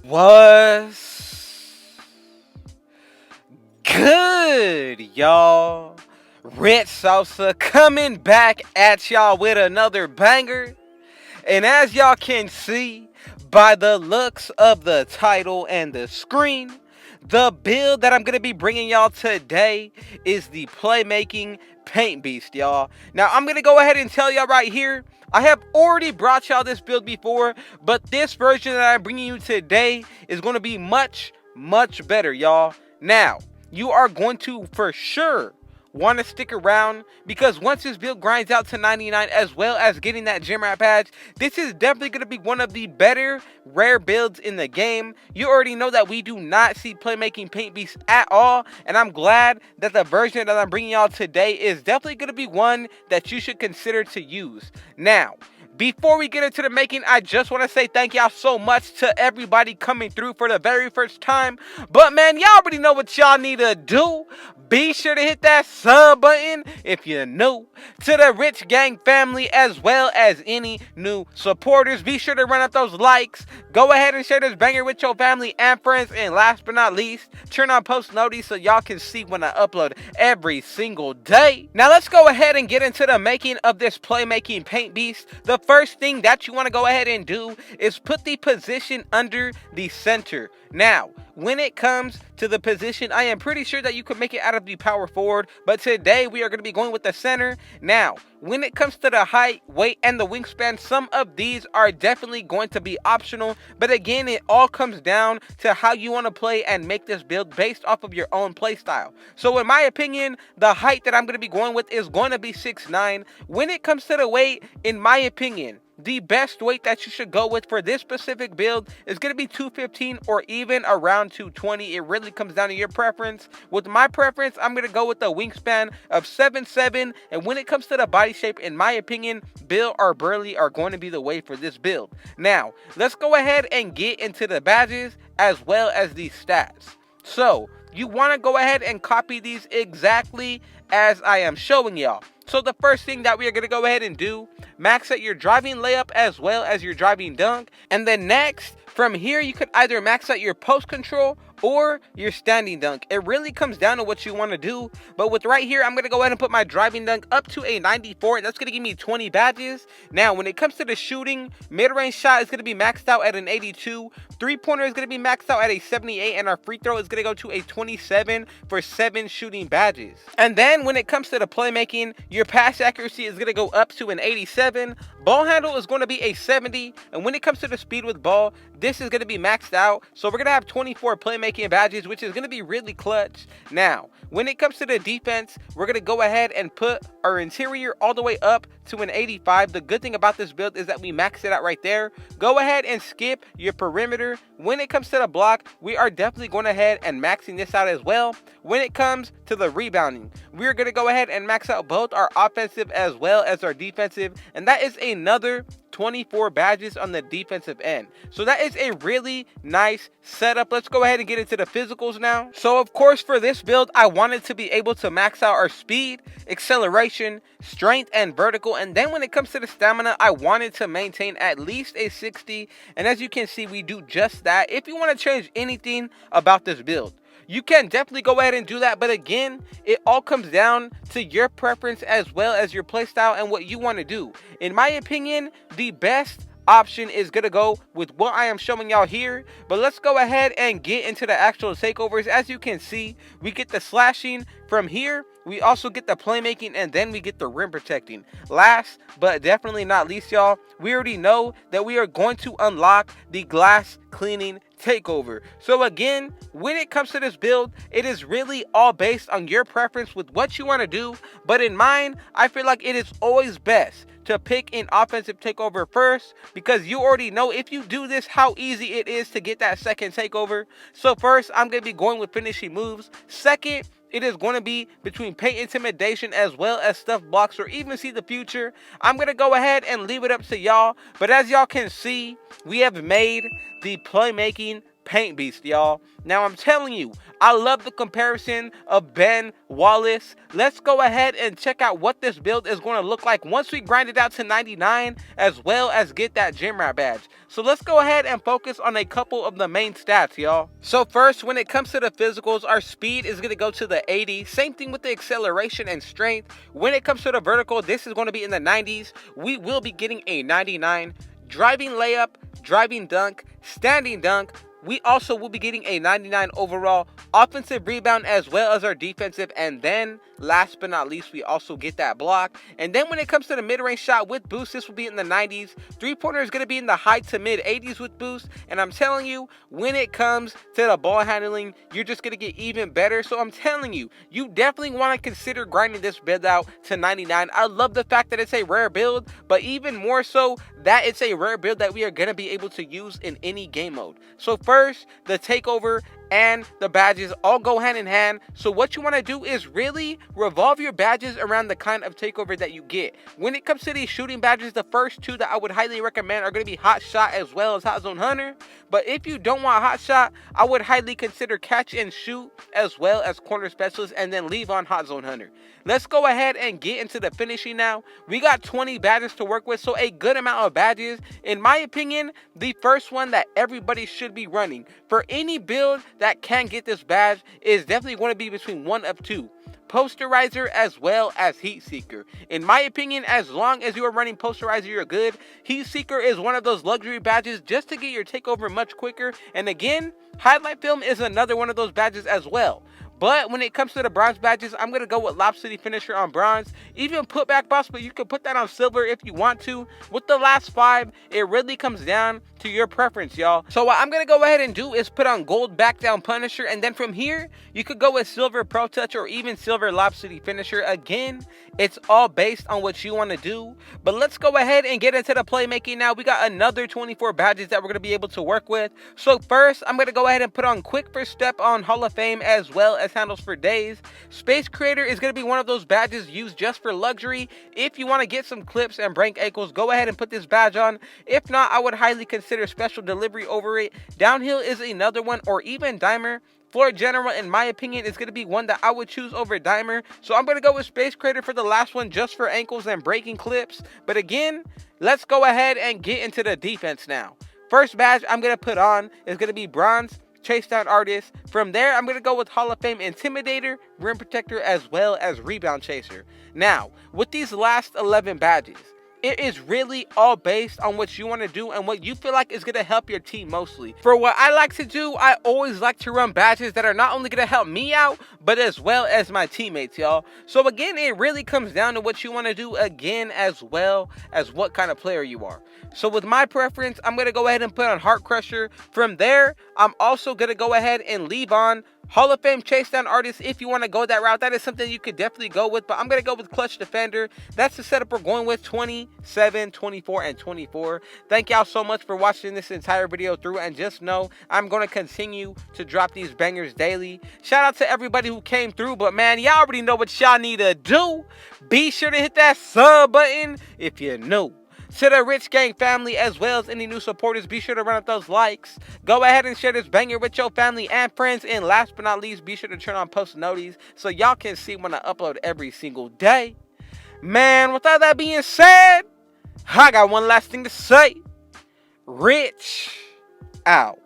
Was good, y'all? Red Salsa coming back at y'all with another banger. And as y'all can see by the looks of the title and the screen, the build that I'm going to be bringing y'all today is the Playmaking Paint Beast, y'all. Now, I'm going to go ahead and tell y'all right here, I have already brought y'all this build before, but this version that I'm bringing you today is going to be much, much better, y'all. Now, you are going to, for sure, want to stick around because once this build grinds out to 99 as well as getting that gem rat patch, this is definitely going to be one of the better rare builds in the game. You already know that we do not see Playmaking Paint Beast at all, and I'm glad that the version that I'm bringing y'all today is definitely going to be one that you should consider to use. Now, before we get into the making, I just want to say thank y'all so much to everybody coming through for the very first time. But man, y'all already know what y'all need to do. Be sure to hit that sub button if you're new to the Rich Gang family, as well as any new supporters. Be sure to run up those likes. Go ahead and share this banger with your family and friends. And last but not least, turn on post notice so y'all can see when I upload every single day. Now let's go ahead and get into the making of this Playmaking Paint Beast. The first thing that you want to go ahead and do is put the position under the center. Now, when it comes to the position, I am pretty sure that you could make it out of the power forward, but today we are going to be going with the center. Now, when it comes to the height, weight, and the wingspan, some of these are definitely going to be optional, but again, it all comes down to how you want to play and make this build based off of your own play style. So in my opinion, the height that I'm going to be going with is going to be 6'9". When it comes to the weight, in my opinion, the best weight that you should go with for this specific build is going to be 215 or even around 220. It really comes down to your preference. With my preference, I'm going to go with a wingspan of 7'7", and when it comes to the body shape, in my opinion, Bill or Burley are going to be the way for this build. Now, let's go ahead and get into the badges as well as these stats. So, you want to go ahead and copy these exactly as I am showing y'all. So the first thing that we are going to go ahead and do, max out your driving layup as well as your driving dunk. And then next, from here, you could either max out your post control or your standing dunk. It really comes down to what you want to do. But with right here, I'm going to go ahead and put my driving dunk up to a 94. And that's going to give me 20 badges. Now, when it comes to the shooting, mid-range shot is going to be maxed out at an 82. Three-pointer is going to be maxed out at a 78. And our free throw is going to go to a 27 for 7 shooting badges. And then when it comes to the playmaking, your pass accuracy is going to go up to an 87. Ball handle is going to be a 70. And when it comes to the speed with ball, this is going to be maxed out. So we're going to have 24 playmaking badges, which is going to be really clutch. Now, when it comes to the defense, we're going to go ahead and put our interior all the way up to an 85. The good thing about this build is that we max it out right there. Go ahead and skip your perimeter. When it comes to the block, we are definitely going ahead and maxing this out as well. When it comes to the rebounding, we're going to go ahead and max out both our offensive as well as our defensive, and that is another 24 badges on the defensive end. So that is a really nice setup. Let's go ahead and get into the physicals now. So of course, for this build, I wanted to be able to max out our speed, acceleration, strength, and vertical. And then when it comes to the stamina, I wanted to maintain at least a 60. And as you can see, we do just that. If you want to change anything about this build, you can definitely go ahead and do that. But again, it all comes down to your preference as well as your playstyle and what you want to do. In my opinion, the best option is going to go with what I am showing y'all here. But let's go ahead and get into the actual takeovers. As you can see, we get the slashing from here. We also get the playmaking, and then we get the rim protecting. Last but definitely not least, y'all, we already know that we are going to unlock the glass cleaning takeover. So again, when it comes to this build, it is really all based on your preference with what you want to do. But in mine, I feel like it is always best to pick an offensive takeover first, because you already know if you do this how easy it is to get that second takeover. So first, I'm going to be going with finishing moves. Second, it is going to be between paint intimidation as well as stuff blocks or even see the future. I'm going to go ahead and leave it up to y'all. But as y'all can see, we have made the Playmaking paint beast, y'all. Now I'm telling you, I love the comparison of Ben Wallace. Let's go ahead and check out what this build is going to look like once we grind it out to 99, as well as get that gym rat badge. So let's go ahead and focus on a couple of the main stats, y'all. So first, when it comes to the physicals, our speed is going to go to the 80. Same thing with the acceleration and strength. When it comes to the vertical, this is going to be in the 90s. We will be getting a 99. Driving layup, driving dunk, standing dunk. We also will be getting a 99 overall. Offensive rebound as well as our defensive. And then, last but not least, we also get that block. And then when it comes to the mid-range shot with boost, this will be in the 90s. Three-pointer is going to be in the high to mid-80s with boost. And I'm telling you, when it comes to the ball handling, you're just going to get even better. So I'm telling you, you definitely want to consider grinding this build out to 99. I love the fact that it's a rare build, but even more so that it's a rare build that we are going to be able to use in any game mode. So first, the takeover and the badges all go hand in hand. So what you want to do is really revolve your badges around the kind of takeover that you get. When it comes to these shooting badges, the first two that I would highly recommend are going to be Hot Shot as well as Hot Zone Hunter. But if you don't want Hot Shot, I would highly consider Catch and Shoot as well as Corner Specialist, and then leave on Hot Zone Hunter. Let's go ahead and get into the finishing now. We got 20 badges to work with, so a good amount of badges. In my opinion, the first one that everybody should be running for any build that can get this badge is definitely going to be between one of two: Posterizer as well as Heat Seeker. In my opinion, as long as you are running Posterizer, you're good. Heat Seeker is one of those luxury badges just to get your takeover much quicker. And again, Highlight Film is another one of those badges as well. But when it comes to the bronze badges, I'm going to go with Lob City Finisher on bronze. Even Putback Boss, but you can put that on silver if you want to. With the last 5, it really comes down to your preference, y'all. So what I'm going to go ahead and do is put on Gold Back Down Punisher. And then from here, you could go with Silver Pro Touch or even Silver Lob City Finisher. Again, it's all based on what you want to do. But let's go ahead and get into the playmaking now. We got another 24 badges that we're going to be able to work with. So first, I'm going to go ahead and put on Quick First Step on Hall of Fame as well as Handles for Days. Space Creator is going to be one of those badges used just for luxury. If you want to get some clips and break ankles, go ahead and put this badge on. If not, I would highly consider Special Delivery over it. Downhill is another one, or even Dimer. Floor General, in my opinion, is going to be one that I would choose over Dimer. So I'm going to go with Space Creator for the last one, just for ankles and breaking clips. But again, let's go ahead and get into the defense now. First badge I'm going to put on is going to be Bronze Chase Down Artist. From there, I'm going to go with Hall of Fame Intimidator, Rim Protector, as well as Rebound Chaser. Now, with these last 11 badges, it is really all based on what you want to do and what you feel like is going to help your team mostly. For what I like to do, I always like to run badges that are not only going to help me out, but as well as my teammates, y'all. So again, it really comes down to what you want to do, again, as well as what kind of player you are. So with my preference, I'm going to go ahead and put on Heart Crusher. From there, I'm also going to go ahead and leave on Hall of Fame Chase Down Artist. If you want to go that route, that is something you could definitely go with, but I'm going to go with Clutch Defender. That's the setup we're going with: 27, 24, and 24. Thank y'all so much for watching this entire video through, and just know I'm going to continue to drop these bangers daily. Shout out to everybody who came through, but man, y'all already know what y'all need to do. Be sure to hit that sub button if you're new. To the Rich Gang family, as well as any new supporters, be sure to run up those likes. Go ahead and share this banger with your family and friends. And last but not least, be sure to turn on post notifications so y'all can see when I upload every single day. Man, with all that being said, I got one last thing to say. Rich out.